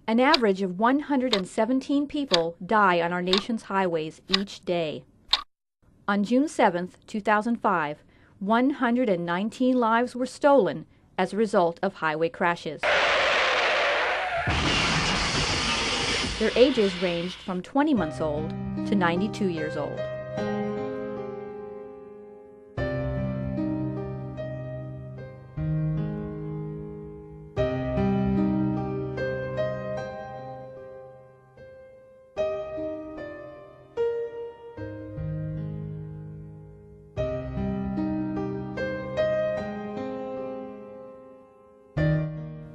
An average of 117 people die on our nation's highways each day. On June 7, 2005, 119 lives were stolen as a result of highway crashes. Their ages ranged from 20 months old to 92 years old.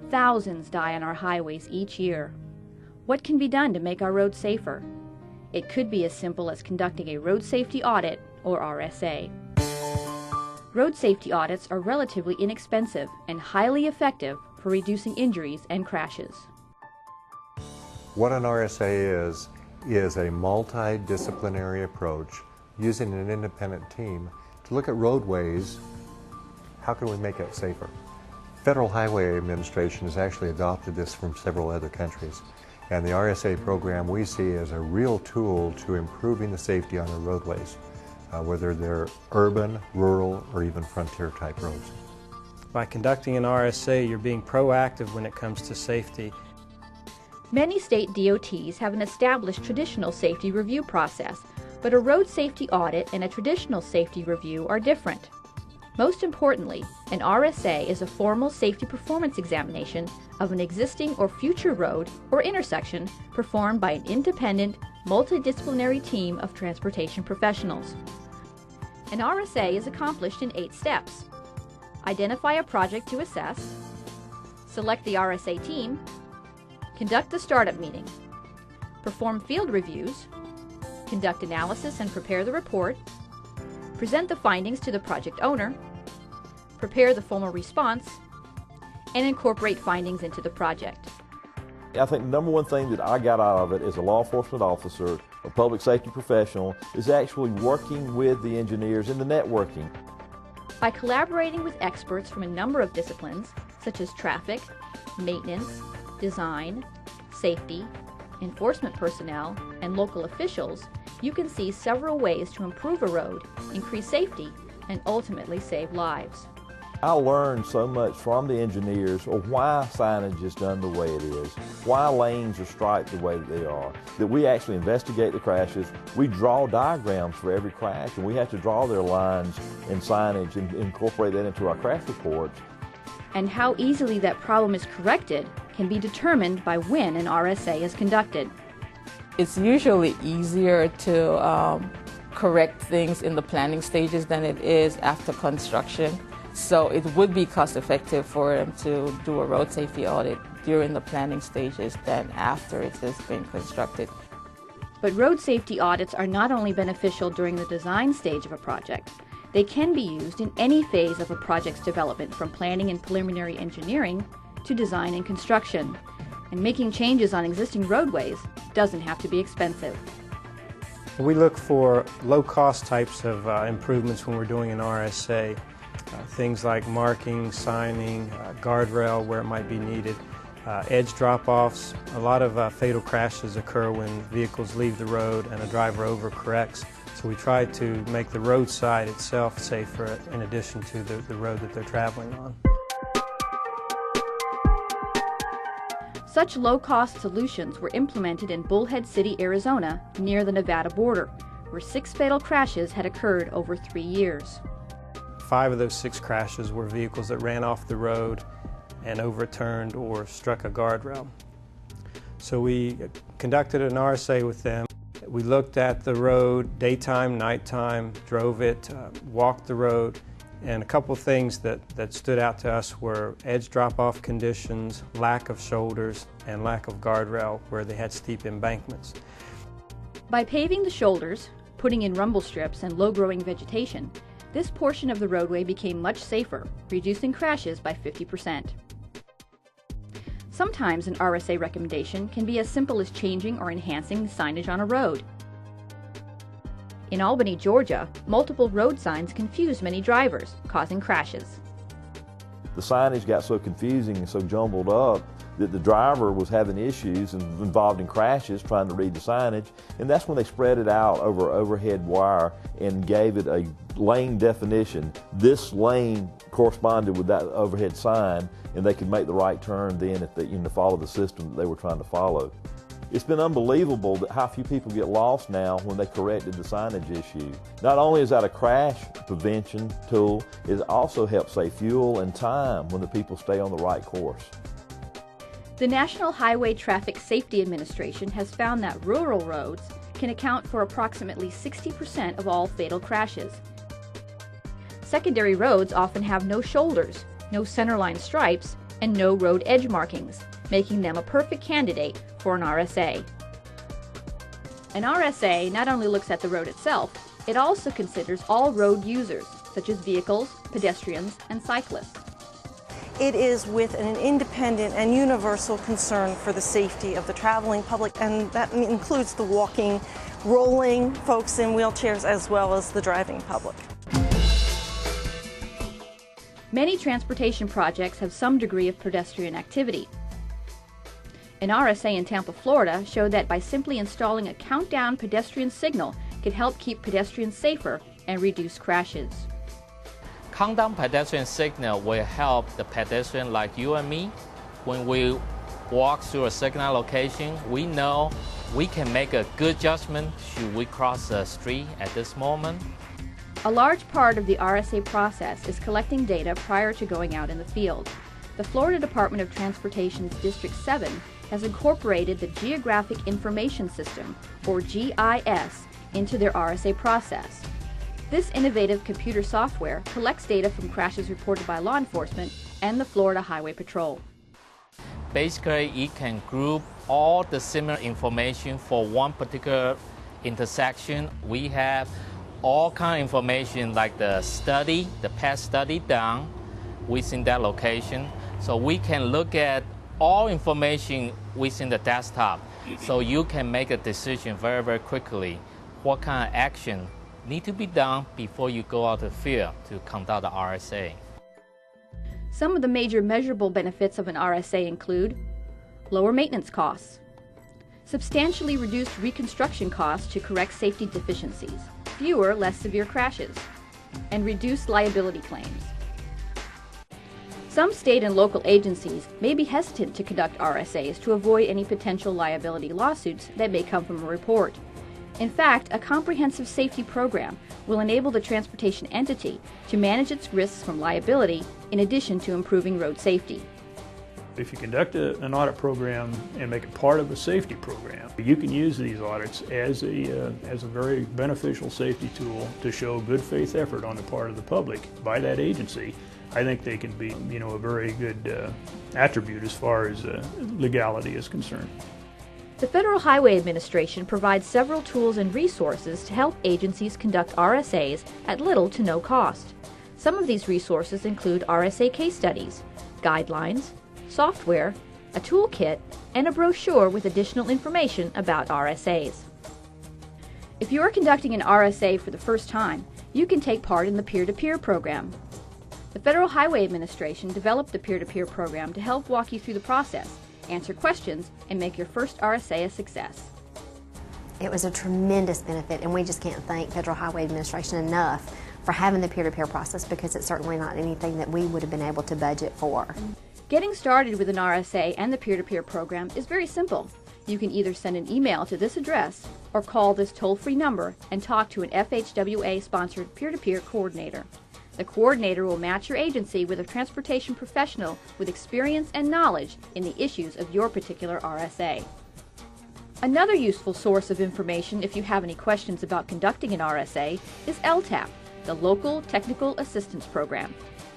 Thousands die on our highways each year. What can be done to make our roads safer? It could be as simple as conducting a road safety audit, or RSA. Road safety audits are relatively inexpensive and highly effective for reducing injuries and crashes. What an RSA is a multidisciplinary approach using an independent team to look at roadways. How can we make it safer? Federal Highway Administration has actually adopted this from several other countries, and the RSA program we see as a real tool to improving the safety on our roadways, whether they're urban, rural, or even frontier type roads. By conducting an RSA, you're being proactive when it comes to safety. Many state DOTs have an established traditional safety review process, but a road safety audit and a traditional safety review are different. Most importantly, an RSA is a formal safety performance examination of an existing or future road or intersection performed by an independent, multidisciplinary team of transportation professionals. An RSA is accomplished in 8 steps. Identify a project to assess, select the RSA team, conduct the startup meeting, perform field reviews, conduct analysis and prepare the report, present the findings to the project owner, prepare the formal response, and incorporate findings into the project. I think the number one thing that I got out of it as a law enforcement officer, a public safety professional, is actually working with the engineers and the networking. By collaborating with experts from a number of disciplines, such as traffic, maintenance, design, safety, enforcement personnel, and local officials, you can see several ways to improve a road, increase safety, and ultimately save lives. I learned so much from the engineers of why signage is done the way it is, why lanes are striped the way that they are, that we actually investigate the crashes. We draw diagrams for every crash, and we have to draw their lines and signage and incorporate that into our crash reports. And how easily that problem is corrected can be determined by when an RSA is conducted. It's usually easier to correct things in the planning stages than it is after construction. So it would be cost effective for them to do a road safety audit during the planning stages than after it has been constructed. But road safety audits are not only beneficial during the design stage of a project, they can be used in any phase of a project's development, from planning and preliminary engineering to design and construction. And making changes on existing roadways doesn't have to be expensive. We look for low-cost types of improvements when we're doing an RSA. Things like marking, signing, guardrail where it might be needed, edge drop-offs. A lot of fatal crashes occur when vehicles leave the road and a driver overcorrects. So we try to make the roadside itself safer in addition to the road that they're traveling on. Such low-cost solutions were implemented in Bullhead City, Arizona, near the Nevada border, where 6 fatal crashes had occurred over 3 years. 5 of those 6 crashes were vehicles that ran off the road and overturned or struck a guardrail. So we conducted an RSA with them. We looked at the road, daytime, nighttime, drove it, walked the road, and a couple things that stood out to us were edge drop-off conditions, lack of shoulders, and lack of guardrail where they had steep embankments. By paving the shoulders, putting in rumble strips and low-growing vegetation, this portion of the roadway became much safer, reducing crashes by 50%. Sometimes an RSA recommendation can be as simple as changing or enhancing the signage on a road. In Albany, Georgia, multiple road signs confused many drivers, causing crashes. The signage got so confusing and so jumbled up that the driver was having issues and involved in crashes trying to read the signage, and that's when they spread it out over overhead wire and gave it a lane definition. This lane corresponded with that overhead sign, and they could make the right turn then if they follow the system that they were trying to follow. It's been unbelievable that how few people get lost now when they corrected the signage issue. Not only is that a crash prevention tool, it also helps save fuel and time when the people stay on the right course. The National Highway Traffic Safety Administration has found that rural roads can account for approximately 60% of all fatal crashes. Secondary roads often have no shoulders, no centerline stripes, and no road edge markings, making them a perfect candidate for an RSA. An RSA not only looks at the road itself, it also considers all road users, such as vehicles, pedestrians, and cyclists. It is with an independent and universal concern for the safety of the traveling public, and that includes the walking, rolling folks in wheelchairs as well as the driving public. Many transportation projects have some degree of pedestrian activity. An RSA in Tampa, Florida showed that by simply installing a countdown pedestrian signal could help keep pedestrians safer and reduce crashes. Countdown pedestrian signal will help the pedestrian like you and me. When we walk through a signal location, we know we can make a good judgment should we cross the street at this moment. A large part of the RSA process is collecting data prior to going out in the field. The Florida Department of Transportation's District 7 has incorporated the Geographic Information System, or GIS, into their RSA process. This innovative computer software collects data from crashes reported by law enforcement and the Florida Highway Patrol. Basically, it can group all the similar information for one particular intersection. We have all kind of information like the study, the past study done within that location. So we can look at all information within the desktop. So you can make a decision very, very quickly what kind of action need to be done before you go out to the field to conduct the RSA. Some of the major measurable benefits of an RSA include lower maintenance costs, substantially reduced reconstruction costs to correct safety deficiencies, fewer, less severe crashes, and reduced liability claims. Some state and local agencies may be hesitant to conduct RSAs to avoid any potential liability lawsuits that may come from a report. In fact, a comprehensive safety program will enable the transportation entity to manage its risks from liability in addition to improving road safety. If you conduct an audit program and make it part of a safety program, you can use these audits as a very beneficial safety tool to show good faith effort on the part of the public by that agency. I think they can be, a very good attribute as far as legality is concerned. The Federal Highway Administration provides several tools and resources to help agencies conduct RSAs at little to no cost. Some of these resources include RSA case studies, guidelines, software, a toolkit, and a brochure with additional information about RSAs. If you are conducting an RSA for the first time, you can take part in the peer-to-peer program. The Federal Highway Administration developed the peer-to-peer program to help walk you through the process, answer questions, and make your first RSA a success. It was a tremendous benefit, and we just can't thank Federal Highway Administration enough for having the peer-to-peer process, because it's certainly not anything that we would have been able to budget for. Getting started with an RSA and the peer-to-peer program is very simple. You can either send an email to this address or call this toll-free number and talk to an FHWA-sponsored peer-to-peer coordinator. The coordinator will match your agency with a transportation professional with experience and knowledge in the issues of your particular RSA. Another useful source of information if you have any questions about conducting an RSA is LTAP, the Local Technical Assistance Program.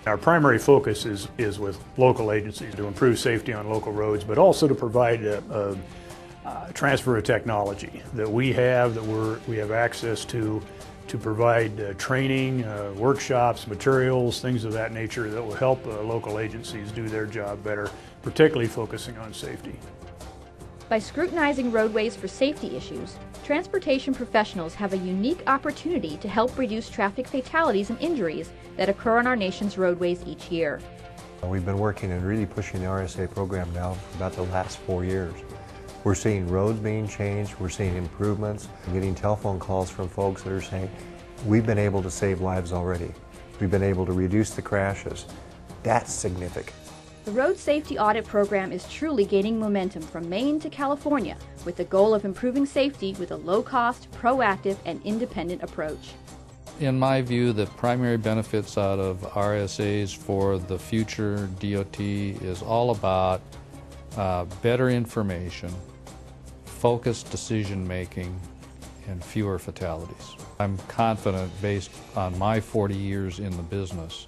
Our primary focus is with local agencies to improve safety on local roads, but also to provide a transfer of technology that we have access to provide training, workshops, materials, things of that nature that will help local agencies do their job better, particularly focusing on safety. By scrutinizing roadways for safety issues, transportation professionals have a unique opportunity to help reduce traffic fatalities and injuries that occur on our nation's roadways each year. We've been working and really pushing the RSA program now for about the last 4 years. We're seeing roads being changed, we're seeing improvements, getting telephone calls from folks that are saying, we've been able to save lives already. We've been able to reduce the crashes. That's significant. The Road Safety Audit Program is truly gaining momentum from Maine to California with the goal of improving safety with a low-cost, proactive, and independent approach. In my view, the primary benefits out of RSAs for the future DOT is all about better information, focused decision making, and fewer fatalities. I'm confident, based on my 40 years in the business,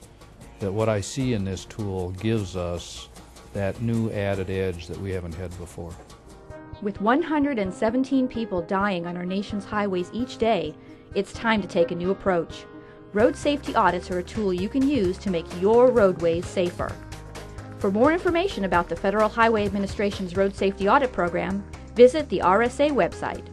that what I see in this tool gives us that new added edge that we haven't had before. With 117 people dying on our nation's highways each day, it's time to take a new approach. Road safety audits are a tool you can use to make your roadways safer. For more information about the Federal Highway Administration's Road Safety Audit Program, visit the RSA website.